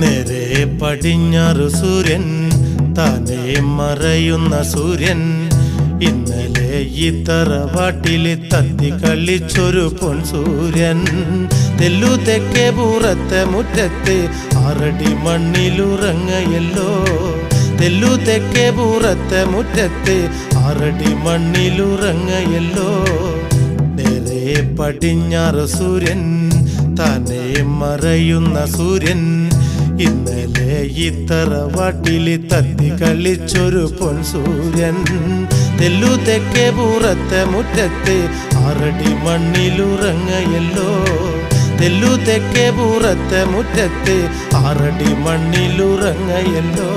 നേരെ പടിഞ്ഞാറ് സൂര്യൻ താനേ മറയുന്ന സൂര്യൻ ഇന്നലെ ഈ തറവാട്ടില് തത്തി കളിച്ചൊരു പൊൻസൂര്യൻ തെല്ലു തെക്കേ പൂറത്തെ മുറ്റത്ത് 6 അടി മണ്ണിലുറങ്ങയല്ലോ തെല്ലു തെക്കേ പൂറത്തെ മുറ്റത്ത് 6 അടി മണ്ണിലുറങ്ങയല്ലോ നേരെ പടിഞ്ഞാറ് സൂര്യൻ താനേ മറയുന്ന സൂര്യൻ ഇന്നലെ ഈ തറവാട്ടില് തത്തി കളിച്ചൊരു പൊൻസൂര്യൻ തെല്ലു തെക്കേ പൂറത്തെ മുറ്റത്ത് 6 അടി മണ്ണിലുറങ്ങയല്ലോ തെല്ലു തെക്കേ പൂറത്തെ മുറ്റത്ത് 6 അടി മണ്ണിലുറങ്ങയല്ലോ